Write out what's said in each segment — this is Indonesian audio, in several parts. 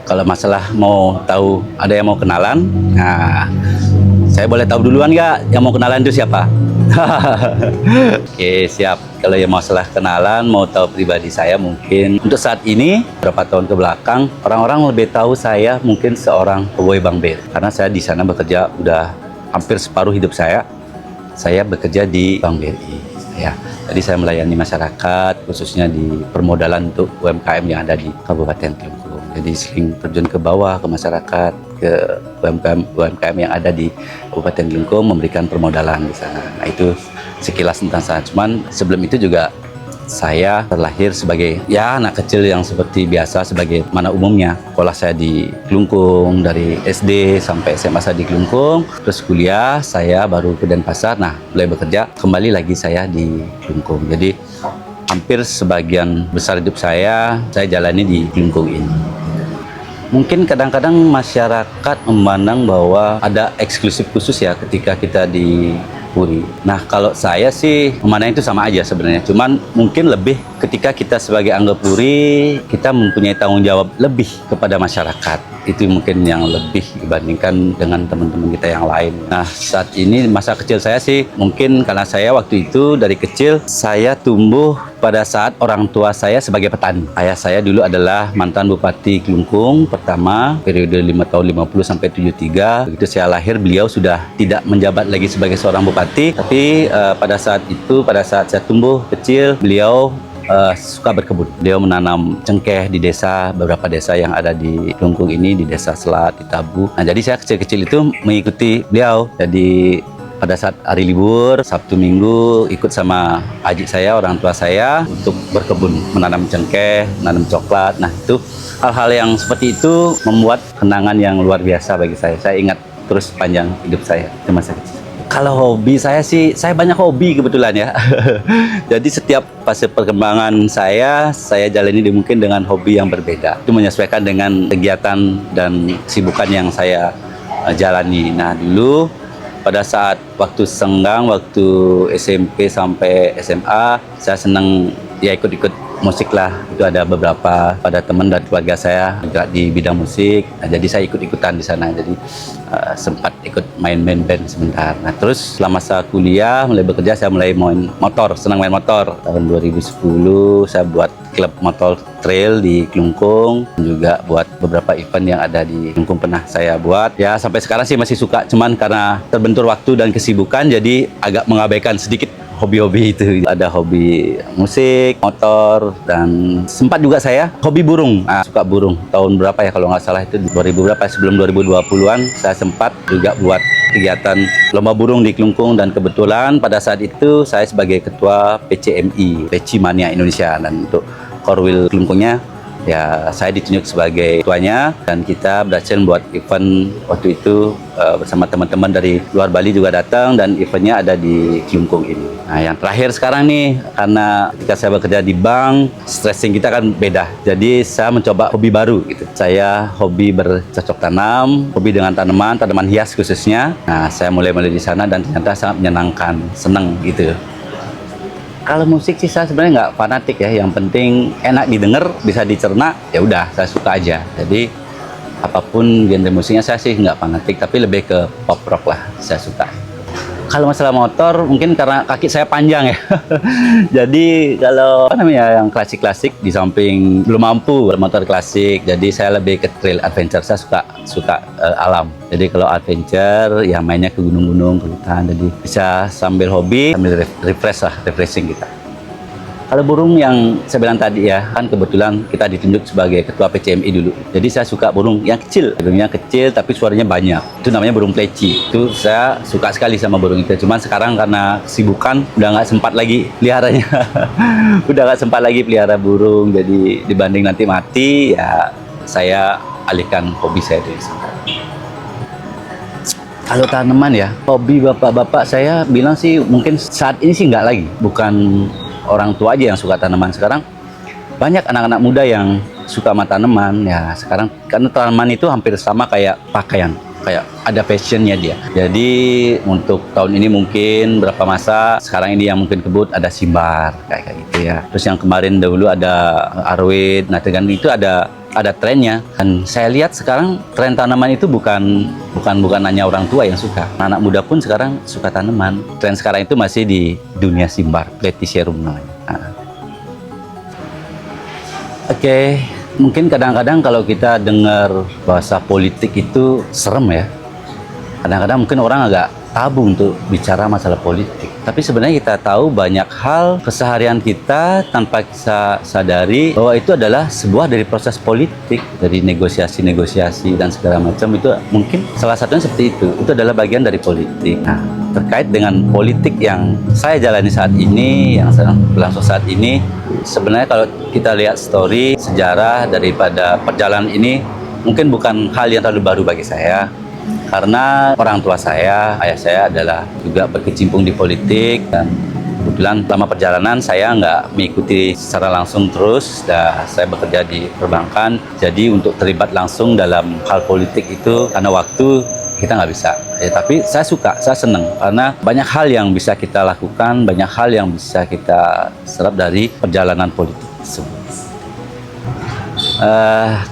Kalau masalah mau tahu ada yang mau kenalan, nah saya boleh tahu duluan nggak yang mau kenalan itu siapa? Oke, siap. Kalau yang masalah kenalan, mau tahu pribadi saya mungkin untuk saat ini, beberapa tahun ke belakang, orang-orang lebih tahu saya mungkin seorang pegawai Bank BRI. Karena saya di sana bekerja udah hampir separuh hidup saya bekerja di Bank BRI. Ya, jadi saya melayani masyarakat, khususnya di permodalan untuk UMKM yang ada di Kabupaten Kelungkung. Jadi sering terjun ke bawah, ke masyarakat, ke UMKM yang ada di Kabupaten Kelungkung, memberikan permodalan di sana. Nah, itu sekilas tentang saya. Cuman sebelum itu juga saya terlahir sebagai ya anak kecil yang seperti biasa sebagai mana umumnya. Sekolah saya di Kelungkung dari SD sampai SMA saya di Kelungkung. Terus kuliah saya baru ke Denpasar. Nah, mulai bekerja kembali lagi saya di Kelungkung. Jadi hampir sebagian besar hidup saya jalani di Kelungkung ini. Mungkin kadang-kadang masyarakat memandang bahwa ada eksklusif khusus ya ketika kita di Puri. Nah, kalau saya sih memandang itu sama aja sebenarnya. Cuman mungkin lebih ketika kita sebagai anggota Puri, kita mempunyai tanggung jawab lebih kepada masyarakat. Itu mungkin yang lebih dibandingkan dengan teman-teman kita yang lain. Nah, saat ini masa kecil saya sih mungkin karena saya waktu itu dari kecil saya tumbuh pada saat orang tua saya sebagai petani. Ayah saya dulu adalah mantan Bupati Kelungkung pertama periode 5 tahun 50 sampai 73. Begitu saya lahir beliau sudah tidak menjabat lagi sebagai seorang bupati, tapi pada saat saya tumbuh kecil beliau suka berkebun. Beliau menanam cengkeh di desa, beberapa desa yang ada di Kelungkung ini, di desa Selat, di Tabu. Nah, jadi saya kecil-kecil itu mengikuti beliau. Jadi pada saat hari libur, Sabtu Minggu, ikut sama adik saya, orang tua saya untuk berkebun, menanam cengkeh, menanam coklat. Nah, itu hal-hal yang seperti itu membuat kenangan yang luar biasa bagi saya. Saya ingat terus panjang hidup saya di masa kecil. Kalau hobi saya sih, saya banyak hobi kebetulan ya. Jadi setiap fase perkembangan saya jalani mungkin dengan hobi yang berbeda. Itu menyesuaikan dengan kegiatan dan kesibukan yang saya jalani. Nah, dulu pada saat waktu senggang, waktu SMP sampai SMA, saya senang ya ikut-ikut musik lah. Itu ada beberapa pada teman dan keluarga saya juga di bidang musik. Nah, jadi saya ikut-ikutan di sana. Jadi sempat ikut main band sebentar. Nah, terus selama saya kuliah, mulai bekerja, saya mulai main motor, senang main motor. Tahun 2010 saya buat klub motor trail di Kelungkung, juga buat beberapa event yang ada di Kelungkung pernah saya buat. Ya, sampai sekarang sih masih suka, cuman karena terbentur waktu dan kesibukan jadi agak mengabaikan sedikit hobi-hobi itu. Ada hobi musik, motor, dan sempat juga saya hobi burung. Suka burung. Tahun berapa ya kalau nggak salah itu 2000 berapa, sebelum 2020-an saya sempat juga buat kegiatan lomba burung di Kelungkung, dan kebetulan pada saat itu saya sebagai ketua PCMI, Peci Mania Indonesia, dan untuk Korwil Kelungkungnya ya saya ditunjuk sebagai ketuanya, dan kita berhasil buat event waktu itu bersama teman-teman dari luar Bali juga datang, dan eventnya ada di Kelungkung ini. Nah, yang terakhir sekarang nih, karena ketika saya bekerja di bank, stressing kita kan beda. Jadi saya mencoba hobi baru gitu. Saya hobi bercocok tanam, hobi dengan tanaman hias khususnya. Nah, saya mulai di sana dan ternyata sangat menyenangkan, senang gitu. Kalau musik sih saya sebenarnya nggak fanatik ya, yang penting enak didengar, bisa dicerna, ya udah saya suka aja. Jadi apapun genre musiknya saya sih nggak fanatik, tapi lebih ke pop rock lah saya suka. Kalau masalah motor mungkin karena kaki saya panjang ya. Jadi kalau yang klasik-klasik, di samping belum mampu bermotor klasik, jadi saya lebih ke trail adventure. Saya suka alam. Jadi kalau adventure ya mainnya ke gunung-gunung, ke hutan, jadi bisa sambil hobi sambil refreshing kita. Kalau burung yang saya bilang tadi ya, kan kebetulan kita ditunjuk sebagai ketua PCMI dulu. Jadi saya suka burung yang kecil. Burungnya kecil tapi suaranya banyak. Itu namanya burung pleci. Itu saya suka sekali sama burung itu. Cuman sekarang karena kesibukan udah nggak sempat lagi peliharanya. Udah nggak sempat lagi pelihara burung. Jadi dibanding nanti mati, ya saya alihkan hobi saya dari sana. Kalau tanaman ya, hobi bapak-bapak saya bilang sih mungkin saat ini sih nggak lagi. Bukan orang tua aja yang suka tanaman. Sekarang banyak anak-anak muda yang suka sama tanaman ya sekarang, karena tanaman itu hampir sama kayak pakaian, kayak ada fashionnya dia. Jadi untuk tahun ini mungkin berapa masa sekarang ini yang mungkin kebut ada simbar kayak gitu ya. Terus yang kemarin dahulu ada arwid. Nah, dengan itu ada ada trennya. Dan saya lihat sekarang tren tanaman itu bukan hanya orang tua yang suka. Anak muda pun sekarang suka tanaman. Tren sekarang itu masih di dunia simbar, Platycerum namanya. Nah. Oke, mungkin kadang-kadang kalau kita dengar bahasa politik itu serem ya. Kadang-kadang mungkin orang agak tabu untuk bicara masalah politik. Tapi sebenarnya kita tahu banyak hal keseharian kita tanpa kita sadari bahwa itu adalah sebuah dari proses politik, dari negosiasi-negosiasi dan segala macam. Itu mungkin salah satunya seperti itu. Itu adalah bagian dari politik. Nah, terkait dengan politik yang saya jalani saat ini, yang sedang berlangsung saat ini, sebenarnya kalau kita lihat story, sejarah daripada perjalanan ini, mungkin bukan hal yang terlalu baru bagi saya. Karena orang tua saya, ayah saya adalah juga berkecimpung di politik, dan kebetulan selama perjalanan saya nggak mengikuti secara langsung terus, dan saya bekerja di perbankan, jadi untuk terlibat langsung dalam hal politik itu karena waktu kita nggak bisa. Ya, tapi saya suka, saya senang karena banyak hal yang bisa kita lakukan, banyak hal yang bisa kita serap dari perjalanan politik tersebut.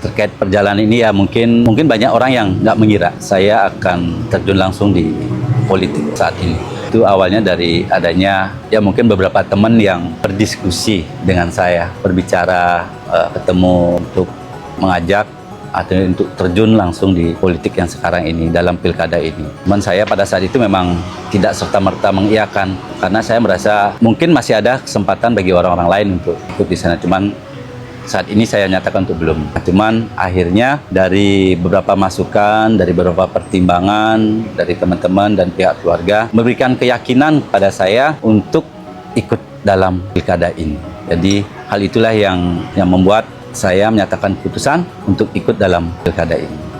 Terkait perjalanan ini ya mungkin banyak orang yang nggak mengira saya akan terjun langsung di politik saat ini. Itu awalnya dari adanya ya mungkin beberapa teman yang berdiskusi dengan saya, berbicara, ketemu untuk mengajak atau untuk terjun langsung di politik yang sekarang ini dalam pilkada ini. Cuman saya pada saat itu memang tidak serta-merta mengiyakan karena saya merasa mungkin masih ada kesempatan bagi orang-orang lain untuk ikut di sana. Cuman saat ini saya nyatakan untuk belum. Cuman akhirnya dari beberapa masukan, dari beberapa pertimbangan dari teman-teman dan pihak keluarga memberikan keyakinan pada saya untuk ikut dalam pilkada ini. Jadi hal itulah yang membuat saya menyatakan keputusan untuk ikut dalam pilkada ini.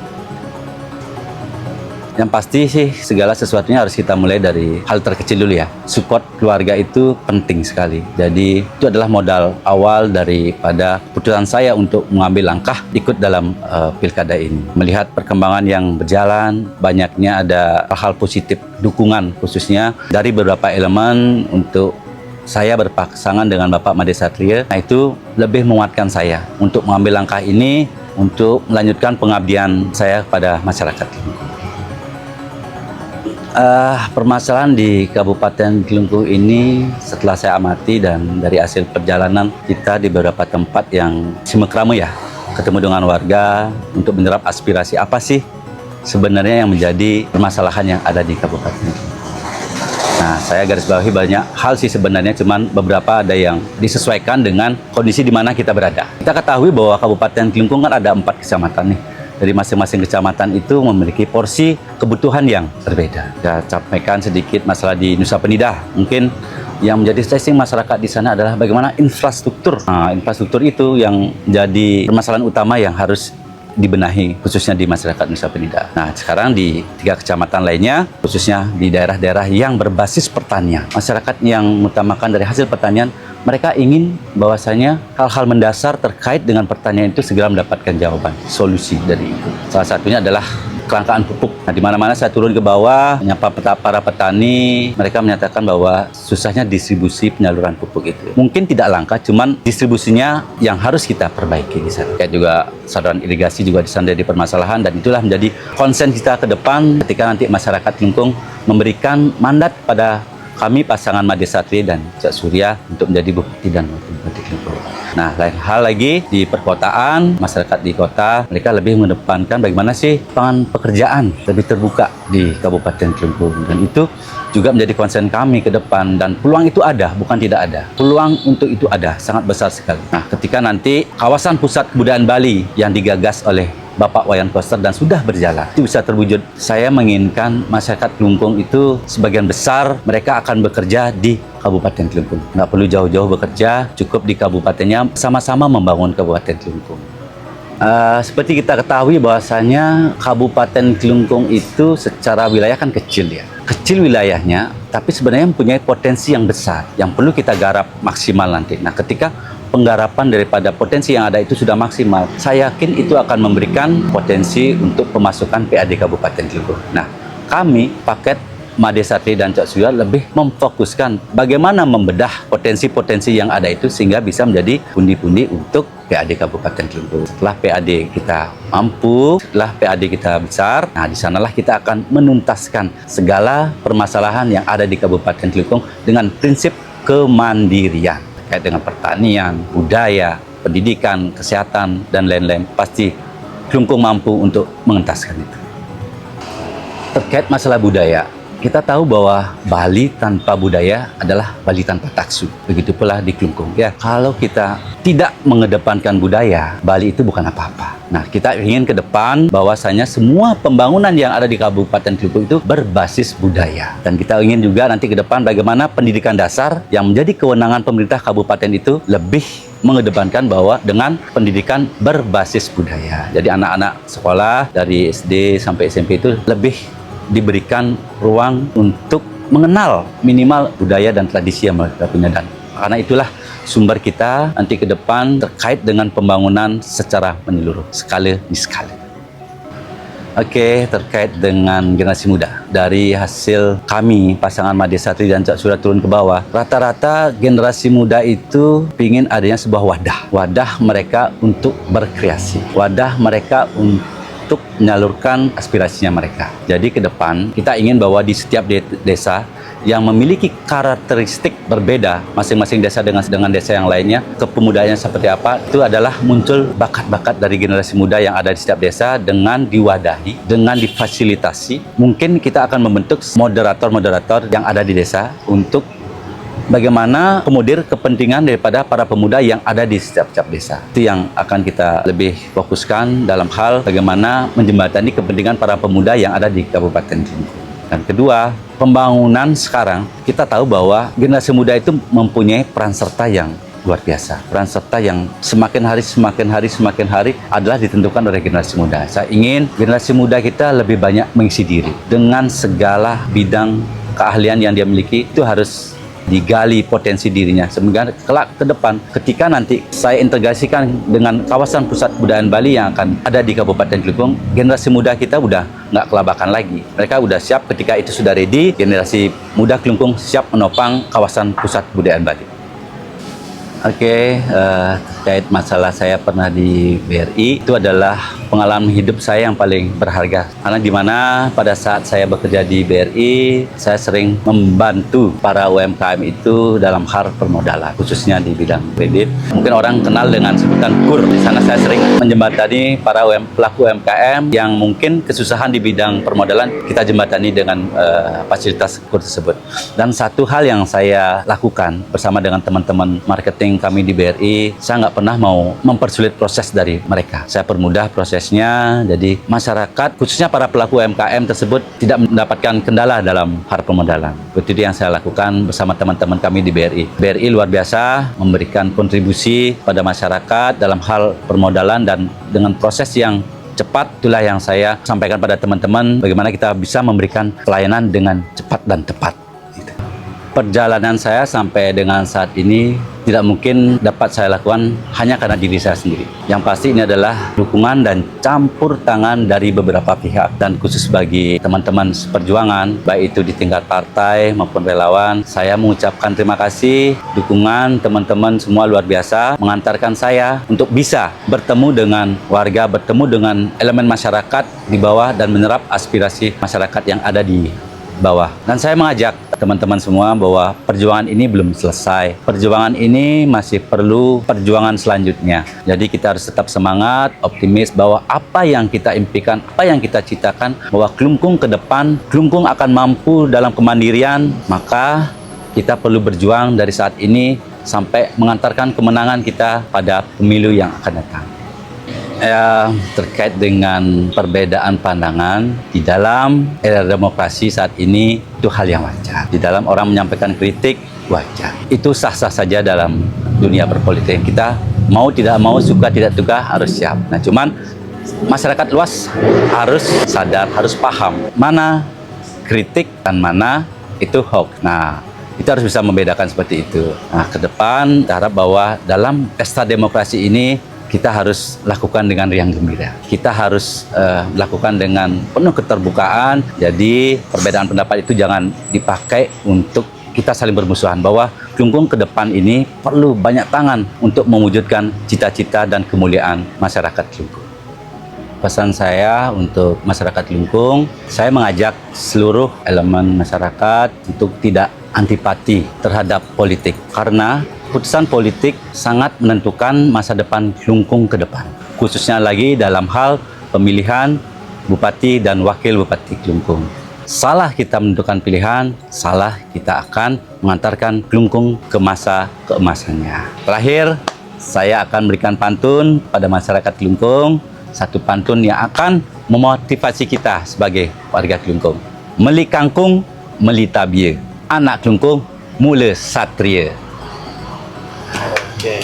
Yang pasti sih segala sesuatunya harus kita mulai dari hal terkecil dulu ya. Support keluarga itu penting sekali. Jadi itu adalah modal awal daripada keputusan saya untuk mengambil langkah ikut dalam pilkada ini. Melihat perkembangan yang berjalan, banyaknya ada hal positif dukungan khususnya dari beberapa elemen untuk saya berpasangan dengan Bapak Made Satria. Nah, itu lebih menguatkan saya untuk mengambil langkah ini untuk melanjutkan pengabdian saya kepada masyarakat. Permasalahan di Kabupaten Kelungkung ini setelah saya amati dan dari hasil perjalanan kita di beberapa tempat yang simekramu ya, ketemu dengan warga untuk menyerap aspirasi apa sih sebenarnya yang menjadi permasalahan yang ada di Kabupaten Kelungkung. Nah, saya garis bawahi banyak hal sih sebenarnya, cuman beberapa ada yang disesuaikan dengan kondisi di mana kita berada. Kita ketahui bahwa Kabupaten Kelungkung kan ada 4 kecamatan nih. Dari masing-masing kecamatan itu memiliki porsi kebutuhan yang berbeda. Saya sampaikan sedikit masalah di Nusa Penida. Mungkin yang menjadi stressing masyarakat di sana adalah bagaimana infrastruktur. Nah, infrastruktur itu yang jadi permasalahan utama yang harus dibenahi khususnya di masyarakat Nusa Penida. Nah, sekarang di 3 kecamatan lainnya, khususnya di daerah-daerah yang berbasis pertanian, masyarakat yang mengutamakan dari hasil pertanian, mereka ingin bahwasanya hal-hal mendasar terkait dengan pertanian itu segera mendapatkan jawaban, solusi dari itu. Salah satunya adalah kelangkaan pupuk. Nah, di mana-mana saya turun ke bawah, menyapa para petani, mereka menyatakan bahwa susahnya distribusi penyaluran pupuk itu. Mungkin tidak langka, cuman distribusinya yang harus kita perbaiki di sana. Kayak juga saluran irigasi juga di sana jadi permasalahan, dan itulah menjadi konsen kita ke depan ketika nanti masyarakat Kelungkung memberikan mandat pada kami pasangan Made Satria dan Cak Surya untuk menjadi bupati dan wakil bupati Kelungkung. Nah, lain hal lagi di perkotaan, masyarakat di kota mereka lebih mengedepankan bagaimana sih lapangan pekerjaan lebih terbuka di Kabupaten Kelungkung, dan itu juga menjadi konsen kami ke depan, dan peluang itu ada, bukan tidak ada. Peluang untuk itu ada, sangat besar sekali. Nah, ketika nanti kawasan pusat kebudayaan Bali yang digagas oleh Bapak Wayan Koster dan sudah berjalan, itu bisa terwujud. Saya menginginkan masyarakat Kelungkung itu sebagian besar mereka akan bekerja di Kabupaten Kelungkung. Nggak perlu jauh-jauh bekerja, cukup di kabupatennya, sama-sama membangun Kabupaten Kelungkung. Seperti kita ketahui bahwasanya Kabupaten Kelungkung itu secara wilayah kan kecil ya. Kecil wilayahnya, tapi sebenarnya mempunyai potensi yang besar yang perlu kita garap maksimal nanti. Nah, ketika penggarapan daripada potensi yang ada itu sudah maksimal, saya yakin itu akan memberikan potensi untuk pemasukan PAD Kabupaten Kelungkung. Nah, kami paket Made Satria dan Cak Surya lebih memfokuskan bagaimana membedah potensi-potensi yang ada itu sehingga bisa menjadi pundi-pundi untuk PAD Kabupaten Kelungkung. Setelah PAD kita mampu, setelah PAD kita besar, nah di sanalah kita akan menuntaskan segala permasalahan yang ada di Kabupaten Kelungkung dengan prinsip kemandirian terkait dengan pertanian, budaya, pendidikan, kesehatan, dan lain-lain. Pasti Kelungkung mampu untuk mengentaskan itu. Terkait masalah budaya, kita tahu bahwa Bali tanpa budaya adalah Bali tanpa taksu. Begitu pula di Kelungkung. Ya, kalau kita tidak mengedepankan budaya, Bali itu bukan apa-apa. Nah, kita ingin ke depan bahwasanya semua pembangunan yang ada di Kabupaten Kelungkung itu berbasis budaya. Dan kita ingin juga nanti ke depan bagaimana pendidikan dasar yang menjadi kewenangan pemerintah kabupaten itu lebih mengedepankan bahwa dengan pendidikan berbasis budaya. Jadi anak-anak sekolah dari SD sampai SMP itu lebih diberikan ruang untuk mengenal minimal budaya dan tradisi yang mereka punya. Dan karena itulah sumber kita nanti ke depan terkait dengan pembangunan secara menyeluruh, skala di skala. Oke, terkait dengan generasi muda. Dari hasil kami, pasangan Made Satri dan Cak Surya turun ke bawah, rata-rata generasi muda itu ingin adanya sebuah wadah mereka untuk berkreasi, wadah mereka untuk menyalurkan aspirasinya mereka. Jadi ke depan kita ingin bahwa di setiap desa yang memiliki karakteristik berbeda masing-masing desa dengan desa yang lainnya, kepemudaannya seperti apa, itu adalah muncul bakat-bakat dari generasi muda yang ada di setiap desa dengan diwadahi, dengan difasilitasi. Mungkin kita akan membentuk moderator-moderator yang ada di desa untuk bagaimana kemudian kepentingan daripada para pemuda yang ada di setiap desa. Itu yang akan kita lebih fokuskan dalam hal bagaimana menjembatani kepentingan para pemuda yang ada di Kabupaten Kelungkung. Dan kedua, pembangunan sekarang kita tahu bahwa generasi muda itu mempunyai peran serta yang luar biasa. Peran serta yang semakin hari adalah ditentukan oleh generasi muda. Saya ingin generasi muda kita lebih banyak mengisi diri dengan segala bidang keahlian yang dia miliki. Itu harus digali potensi dirinya sehingga kelak ke depan ketika nanti saya integrasikan dengan kawasan pusat kebudayaan Bali yang akan ada di Kabupaten Kelungkung, generasi muda kita udah nggak kelabakan lagi. Mereka udah siap, ketika itu sudah ready, generasi muda Kelungkung siap menopang kawasan pusat kebudayaan Bali. Oke, terkait masalah saya pernah di BRI, itu adalah pengalaman hidup saya yang paling berharga. Karena di mana pada saat saya bekerja di BRI, saya sering membantu para UMKM itu dalam hal permodalan, khususnya di bidang kredit. Mungkin orang kenal dengan sebutan KUR. Di sana saya sering menjembatani para pelaku UMKM yang mungkin kesusahan di bidang permodalan, kita jembatani dengan fasilitas KUR tersebut. Dan satu hal yang saya lakukan bersama dengan teman-teman marketing kami di BRI, saya nggak pernah mau mempersulit proses dari mereka. Saya permudah prosesnya, jadi masyarakat, khususnya para pelaku UMKM tersebut, tidak mendapatkan kendala dalam hal permodalan. Itu yang saya lakukan bersama teman-teman kami di BRI. BRI luar biasa memberikan kontribusi pada masyarakat dalam hal permodalan dan dengan proses yang cepat. Itulah yang saya sampaikan pada teman-teman, bagaimana kita bisa memberikan pelayanan dengan cepat dan tepat. Perjalanan saya sampai dengan saat ini tidak mungkin dapat saya lakukan hanya karena diri saya sendiri. Yang pasti ini adalah dukungan dan campur tangan dari beberapa pihak, dan khusus bagi teman-teman seperjuangan, baik itu di tingkat partai maupun relawan, saya mengucapkan terima kasih. Dukungan teman-teman semua luar biasa, mengantarkan saya untuk bisa bertemu dengan warga, bertemu dengan elemen masyarakat di bawah dan menyerap aspirasi masyarakat yang ada di bawah. Dan saya mengajak teman-teman semua bahwa perjuangan ini belum selesai. Perjuangan ini masih perlu perjuangan selanjutnya. Jadi kita harus tetap semangat, optimis bahwa apa yang kita impikan, apa yang kita citakan, bahwa Kelungkung ke depan, Kelungkung akan mampu dalam kemandirian, maka kita perlu berjuang dari saat ini sampai mengantarkan kemenangan kita pada pemilu yang akan datang. Ya, terkait dengan perbedaan pandangan di dalam era demokrasi saat ini, itu hal yang wajar. Di dalam orang menyampaikan kritik, wajar. Itu sah-sah saja dalam dunia berpolitik. Kita mau tidak mau, suka tidak suka, harus siap. Nah, cuman masyarakat luas harus sadar, harus paham mana kritik dan mana itu hoax. Nah, itu harus bisa membedakan seperti itu. Nah, ke depan kita harap bahwa dalam pesta demokrasi ini kita harus lakukan dengan riang gembira. Kita harus lakukan dengan penuh keterbukaan. Jadi perbedaan pendapat itu jangan dipakai untuk kita saling bermusuhan, bahwa Klungkung ke depan ini perlu banyak tangan untuk mewujudkan cita-cita dan kemuliaan masyarakat Klungkung. Pesan saya untuk masyarakat Klungkung, saya mengajak seluruh elemen masyarakat untuk tidak antipati terhadap politik, karena keputusan politik sangat menentukan masa depan Klungkung ke depan, khususnya lagi dalam hal pemilihan Bupati dan Wakil Bupati Klungkung. Salah kita menentukan pilihan, salah kita akan mengantarkan Klungkung ke masa keemasannya. Terakhir, saya akan berikan pantun pada masyarakat Klungkung, satu pantun yang akan memotivasi kita sebagai warga Klungkung. Meli kangkung, meli tabia. Anak Klungkung, mula satria. Okay.